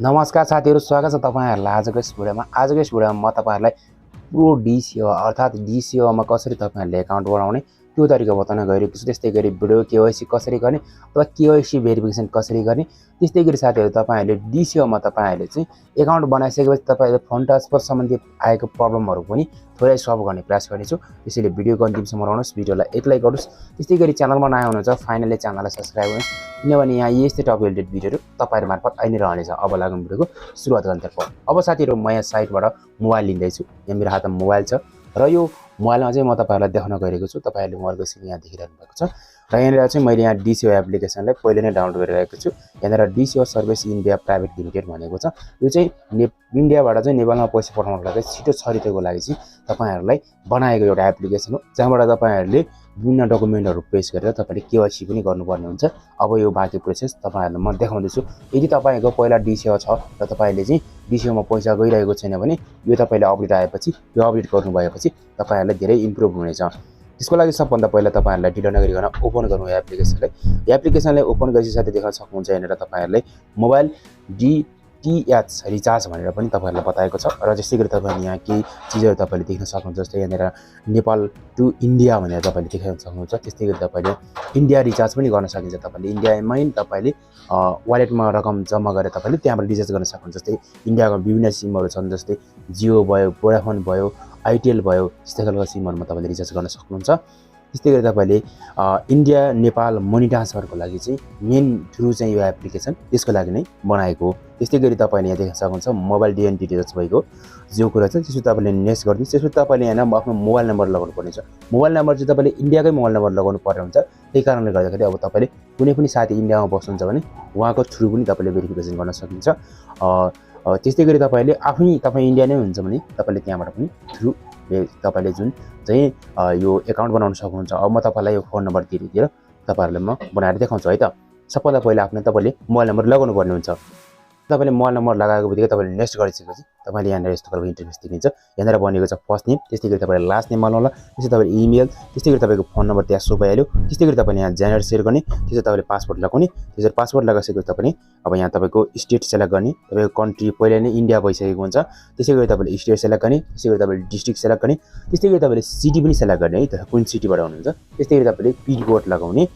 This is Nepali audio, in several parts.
नमस्कार साथीहरु, स्वागत छ तपाईहरुलाई आजको यस भिडियोमा। म तपाईहरुलाई प्रो dsewa अर्थात dsewa मा कसरी तपाईहरुले अकाउन्ट बनाउने त्यो तरिका बताउन गइरहेको छु। त्यस्तै गरी भिडियो केवाईसी कसरी गर्ने अथवा केवाईसी भेरिफिकेसन कसरी गर्ने, त्यस्तै गरी साथीहरु तपाईहरुले dsewa मा तपाईहरुले चाहिँ अकाउन्ट बनाइसकेपछि तपाईहरुले फन्ड ट्रान्सफर सम्बन्धी आएको प्रब्लमहरु पनि थोरै सल्भ गर्ने प्रयास गर्नेछु। त्यसैले भिडियोको अन्तिमसम्म रहनुहोस्, भिडियोलाई एक लाइक गर्नुहोस्। त्यस्तै गरी च्यानलमा नयाँ हुनुहुन्छ फाइनली च्यानललाई सब्स्क्राइब गर्नुहोस्, किनभने यहाँ यस्तै टप रिलेटेड भिडियोहरु तपाईहरु मार्फत आइ नै रहनेछ। अब लागौं भिडियोको सुरुवात गर्नतर्फ। अब साथीहरु म यहाँ साइटबाट मोबाइल लिँदै छु। यहाँ मेरो हातमा मोबाइल छ र यो मोबाइलमा चाहिँ म तपाईहरुलाई देखाउन गइरहेको छु। तपाईहरुले मोबाइलको स्क्रिन यहाँ देखिरहनु भएको छ र यहाँनिर चाहिँ मैले यहाँ dsewa एप्लिकेसनलाई पहिले नै डाउनलोड गरिरहेको छु। यहाँनिर dsewa service India private limited भनेको छ। यो चाहिँ इन्डियाबाट चाहिँ नेपालमा पैसा पठाउनको लागि छिटो छरितोको लागि चाहिँ तपाईहरुलाई बनाएको एउटा एप्लिकेसन हो, जहाँबाट तपाईहरुले विभिन्न डकुमेन्टहरु पेश गरेर तपाईले केवाईसी पनि गर्नुपर्ने हुन्छ। अब यो बाँकी प्रोसेस तपाईहरुलाई म देखाउँदैछु। यदि तपाईको पहिला dsewa छ र तपाईले चाहिँ dsewa मा पैसा गइरहेको छैन भने यो तपाईले अपडेट आएपछि यो अपडेट गर्नु भएपछि तपाईहरुलाई धेरै इम्प्रुभ हुनेछ। त्यसको लागि सबभन्दा पहिला तपाईहरुलाई ढिलो नगरिकन ओपन गर्नु यो एप्लिकेसनलाई। यो एप्लिकेसनलाई ओपन गरेपछि साथै देख्न सक्नुहुन्छ यहाँनिर तपाईहरुले मोबाइल DTH रिचार्ज भनेर पनि तपाईहरुलाई बताएको छ र जस्तै गरी तपाईले यहाँ केही चीजहरु तपाईले देख्न सक्नुहुन्छ। जस्तै यहाँनिर नेपाल टु इन्डिया भनेर तपाईले देख्न सक्नुहुन्छ। त्यस्तै गरी तपाईले इन्डिया रिचार्ज पनि गर्न सकिन्छ। तपाईले इन्डियामै तपाईले वालेटमा रकम जम्मा गरेर तपाईले त्यहाँबाट रिचार्ज गर्न सक्नुहुन्छ। जस्तै इन्डियाको विभिन्न सिमहरु छन्, जस्तै जियो भयो, भोडाफोन भयो, आइटेल भयो, त्यस्तै खालको सिमहरुमा तपाईले रिचार्ज गर्न सक्नुहुन्छ। त्यस्तै गरी तपाईले इन्डिया नेपाल मनी ट्रान्सफरको लागि चाहिँ मेन थ्रु चाहिँ यो एप्लिकेसन त्यसको लागि नै बनाएको हो। त्यस्तै गरी तपाईले यहाँ देख्न सक्नुहुन्छ मोबाइल डिटेल्स भएको जो कुरा छ त्यसो तपाईले नेक्स्ट गर्दिनुस्। त्यसो तपाईले यहाँ आफ्नो मोबाइल नम्बर लगाउनु पर्ने छ। मोबाइल नम्बर चाहिँ तपाईले इन्डियाकै मोबाइल नम्बर लगाउनु पर्ने हुन्छ। त्यही कारणले गर्दाखेरि अब तपाईले कुनै पनि साथी इन्डियामा बस्नुहुन्छ भने उहाँको थ्रु पनि तपाईले भेरिफिकेसन गर्न सकिन्छ। त्यस्तै गरी तपाईले तपाई इन्डिया नै हुन्छ भने तपाईले त्यहाँबाट पनि थ्रु तपाईले जुन चाहिँ यो अकाउन्ट बनाउन सक्नुहुन्छ। अब म तपाईलाई यो फोन नम्बर दिएर तपाईहरुलाई म बनाएर देखाउँछु है त। सबभन्दा पहिला तपाईले मोबाइल नम्बर लगाउनु पर्ने हुन्छ। तपाईले मोबाइल नम्बर लगाएको बित्तिकै तपाईले नेक्स्ट गरिसकेपछि तपाईले यहाँ यस्तो खालको इन्टरफेस देखिन्छ। यहाँनिर बनेको छ फर्स्ट नेम, त्यस्तै गरी तपाईले लास्ट नेम हाल्नु होला, त्यसै तपाईले इमेल, त्यस्तै गरी तपाईको फोन नम्बर त्यहाँ सो भइहाल्यो। त्यस्तै गरी तपाईले यहाँ जेन्डर सेयर गर्ने, त्यसै तपाईले पासपोर्ट लगाउने, त्यसरी पासपोर्ट लगाइसकेपछि तपाईले अब यहाँ तपाईको स्टेट सेलेक्ट गर्ने। तपाईको कन्ट्री पहिले नै इन्डिया भइसकेको हुन्छ। त्यसै गरी तपाईले स्टेट सेलेक्ट गर्ने, त्यसै गरी तपाईले डिस्ट्रिक्ट सेलेक्ट गर्ने, त्यस्तै गरी तपाईले सिटी पनि सेलेक्ट गर्ने है त, कुन सिटीबाट हुनुहुन्छ। त्यस्तै गरी तपाईले पिन कोड लगाउने,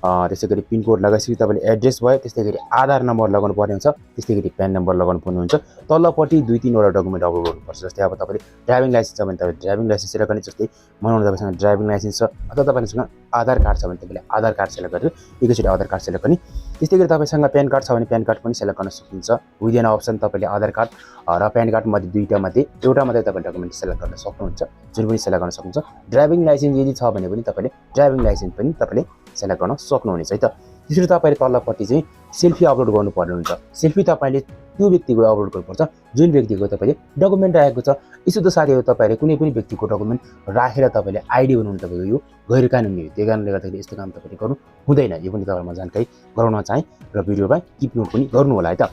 त्यसै गरी पिन कोड लगाइसकेपछि तपाईले एड्रेस भयो, त्यस्तै गरी आधार नम्बर लगाउनु पर्ने हुन्छ, त्यस्तै गरी प्यान नम्बर लगाउनु पर्ने हुन्छ। तल्लोपट्टि 2-3 वटा डकुमेन्ट अपलोड गर्नुपर्छ। जस्तै अब तपाईले ड्राइभिङ लाइसेन्स छ भने तपाईले ड्राइभिङ लाइसेन्स सेलेक्ट गर्ने। जस्तै तपाईसँग ड्राइभिङ लाइसेन्स छ अथवा तपाईसँग आधार कार्ड छ भने तपाईले आधार कार्ड सेलेक्ट गरेर एकैचोटि आधार कार्ड सेलेक्ट गर्ने। त्यस्तै गरी तपाईसँग प्यान कार्ड छ भने प्यान कार्ड पनि सेलेक्ट गर्न सकिन्छ। विदिन अप्सन तपाईले आधार कार्ड र प्यान कार्ड मध्ये दुईटा मध्ये एउटा मात्रै तपाईले डकुमेन्ट सेलेक्ट गर्न सक्नुहुन्छ, जुन पनि सेलेक्ट गर्न सक्नुहुन्छ। ड्राइभिङ लाइसेन्स यदि छ भने पनि तपाईले ड्राइभिङ लाइसेन्स पनि तपाईले सेलेक्ट गर्न सक्नुहुनेछ है त। त्यसरी तपाईले तल्लोपट्टि चाहिँ सेल्फी अपलोड गर्नुपर्ने हुन्छ। सेल्फी तपाईले त्यो व्यक्तिको अपलोड गर्नुपर्छ जुन व्यक्तिको तपाईले डकुमेन्ट राखेको छ। यसो त साथीहरु तपाईले कुनै पनि व्यक्तिको डकुमेन्ट राखेर तपाईले आइडी बनाउनु तपाईको यो गैर कानुनी हो। त्यही कारणले गर्दाखेरि यस्तो काम तपाईले गर्नु हुँदैन। यो पनि तपाईलाई म जानकारी गराउन चाहे र भिडियोमा किप नोट पनि गर्नु होला है त।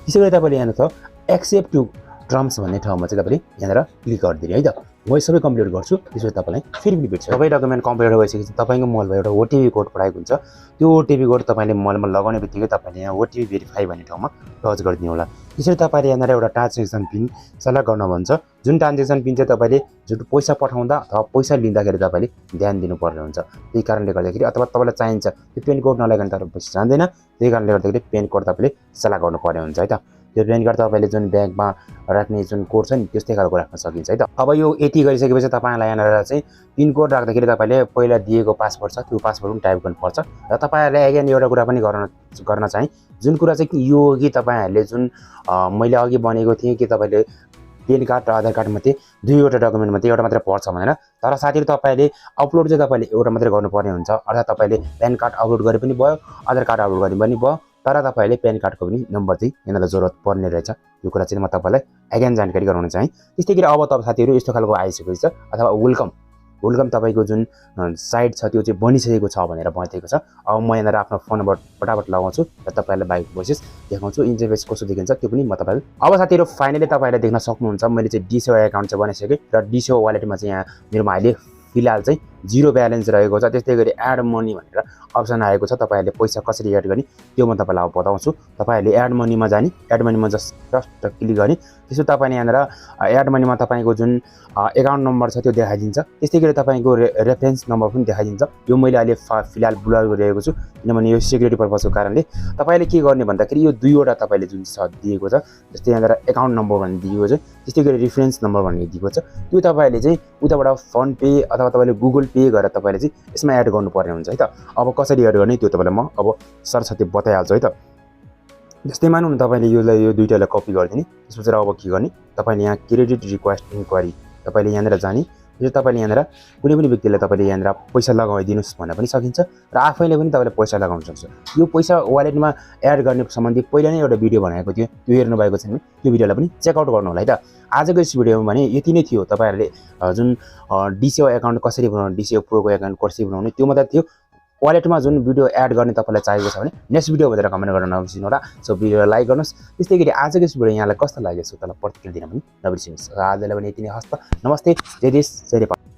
त्यसैगरी तपाईले यहाँ छ एक्सेप्ट टु टर्म्स भन्ने ठाउँमा चाहिँ तपाईले यहाँनिर क्लिक गरिदिनु है त। म सबै कम्प्लिट गर्छु, त्यसपछि तपाईलाई फेरि पनि भेट्छु। सबै डकुमेन्ट कम्प्लिट भइसकेपछि तपाईको मोबाइलमा एउटा ओटीपी कोड पठाएको हुन्छ। त्यो ओटीपी कोड तपाईले मोबाइलमा लगाउने बित्तिकै तपाईले यहाँ ओटीपी भेरिफाई भन्ने ठाउँमा टच गरिदिनु होला। त्यसरी तपाईले यहाँनिर एउटा ट्रान्जेक्सन पिन सेलेक्ट गर्न भन्छ। जुन ट्रान्जेक्सन पिन चाहिँ तपाईले जुन पैसा पठाउँदा अथवा पैसा लिँदाखेरि तपाईले ध्यान दिनुपर्ने हुन्छ। त्यही कारणले गर्दाखेरि अथवा तपाईलाई चाहिन्छ त्यो पिन कोड नलागिकन तपाईले पैसा जान्दैन। त्यही कारणले गर्दाखेरि पिन कोड तपाईले सेलेक्ट गर्नुपर्ने हुन्छ है त। त्यो पिन कोड तपाईले जुन ब्याङ्कमा राख्ने जुन कोड छ नि त्यस्तै खालको राख्न सकिन्छ है त। अब यो यति गरिसकेपछि तपाईलाई यहाँनिर चाहिँ पिन कोड राख्दाखेरि तपाईले पहिला दिएको पासवर्ड छ त्यो पासवर्ड पनि टाइप गर्नुपर्छ। र तपाईहरुले अगाइन एउटा कुरा पनि गर्न चाहिँ जुन कुरा चाहिँ यो हो कि तपाईहरुले जुन मैले अघि भनेको थिएँ कि तपाईले पेन कार्ड र आधार कार्ड मध्ये दुईवटा डकुमेन्ट मध्ये एउटा मात्र पर्छ भनेर। तर साथीहरु तपाईले अपलोड चाहिँ तपाईले एउटा मात्र गर्नुपर्ने हुन्छ। अर्थात् तपाईले प्यान कार्ड अपलोड गरे पनि भयो, आधार कार्ड अपलोड गरे पनि भयो, तर तपाईले प्यान कार्डको पनि नम्बर चाहिँ यहाँलाई जरुरत पर्ने रहेछ। यो कुरा चाहिँ म तपाईलाई अगाइन जानकारी गराउन चाहे। त्यस्तै गरी अब तपाईं साथीहरु यस्तो खालको आइसकेको छ अथवा वेलकम तपाईको जुन साइट छ त्यो चाहिँ बनिसकेको छ भनेर बताएको छ। अब म यहाँनिर आफ्नो फोन नम्बर फटाफट लगाउँछु र तपाईहरुलाई बाइक प्रोसेस देखाउँछु। इन्टरफेस कस्तो देखिन्छ त्यो पनि म तपाईलाई। अब साथीहरु फाइनली तपाईहरुले देख्न सक्नुहुन्छ मैले चाहिँ dsewa अकाउन्ट चाहिँ बनाइसके र dsewa वालेटमा चाहिँ यहाँ मेरोमा अहिले फिलहाल चाहिँ 0 ब्यालेन्स रहेको छ। त्यस्तै गरी एड मनी भनेर अप्सन आएको छ, तपाईँहरूले पैसा कसरी एड गर्ने त्यो म तपाईँलाई अब बताउँछु। तपाईँहरूले एड मनीमा जाने, एड मनीमा जस्ट क्लिक गर्ने, त्यसो तपाईँले यहाँनिर एड मनीमा तपाईँको जुन एकाउन्ट नम्बर छ त्यो देखाइदिन्छ। त्यस्तै गरी तपाईँको रेफरेन्स नम्बर पनि देखाइदिन्छ। यो मैले अहिले फिलहाल ब्लर गरिरहेको छु किनभने यो सिक्युरिटी पर्पजको कारणले। तपाईँले के गर्ने भन्दाखेरि यो दुईवटा तपाईँले जुन छ दिएको छ, जस्तै यहाँनिर एकाउन्ट नम्बर भन्ने दिएको छ, त्यस्तै गरी रेफरेन्स नम्बर भन्ने दिएको छ, त्यो तपाईँले चाहिँ उताबाट फोन पे अथवा तपाईँले गुगल पे गरेर तपाईँले चाहिँ यसमा एड गर्नुपर्ने हुन्छ है त। अब कसरी एड गर्ने त्यो तपाईँलाई म अब सरसर्ती बताइहाल्छु है त। जस्तै मानौँ न तपाईँले यो दुईटालाई कपी गरिदिने, त्यसपछि अब के गर्ने, तपाईँले यहाँ क्रेडिट रिक्वेस्ट इन्क्वायरी तपाईँले यहाँनिर जाने। यो तपाईँले यहाँनिर कुनै पनि व्यक्तिलाई तपाईँले यहाँनिर पैसा लगाइदिनुहोस् भन्न पनि सकिन्छ र आफैले पनि तपाईँले पैसा लगाउन सक्छ। यो पैसा वालेटमा एड गर्ने सम्बन्धी पहिला नै एउटा भिडियो बनाएको थियो, त्यो हेर्नु भएको छैन त्यो भिडियोलाई पनि चेकआउट गर्नु होला है त। आजको यस भिडियोमा भने यति नै थियो। तपाईँहरूले जुन dsewa एकाउन्ट कसरी बनाउने, dsewa प्रोको एकाउन्ट कसरी बनाउने त्यो मात्र थियो। वालेटमा जुन भिडियो एड गर्ने तपाईँलाई चाहिएको छ भने नेक्स्ट भिडियो भनेर कमेन्ट गर्न नबिर्सिनु होला। सो भिडियोलाई लाइक गर्नुहोस्। त्यस्तै गरी आजको यस भिडियो यहाँलाई कस्तो लाग्यो सो त्यसलाई प्रतिक्रिया दिन पनि नबिर्सिनुहोस्। आजलाई पनि यति नै हस्त। नमस्ते, जय देश जय नेपाल।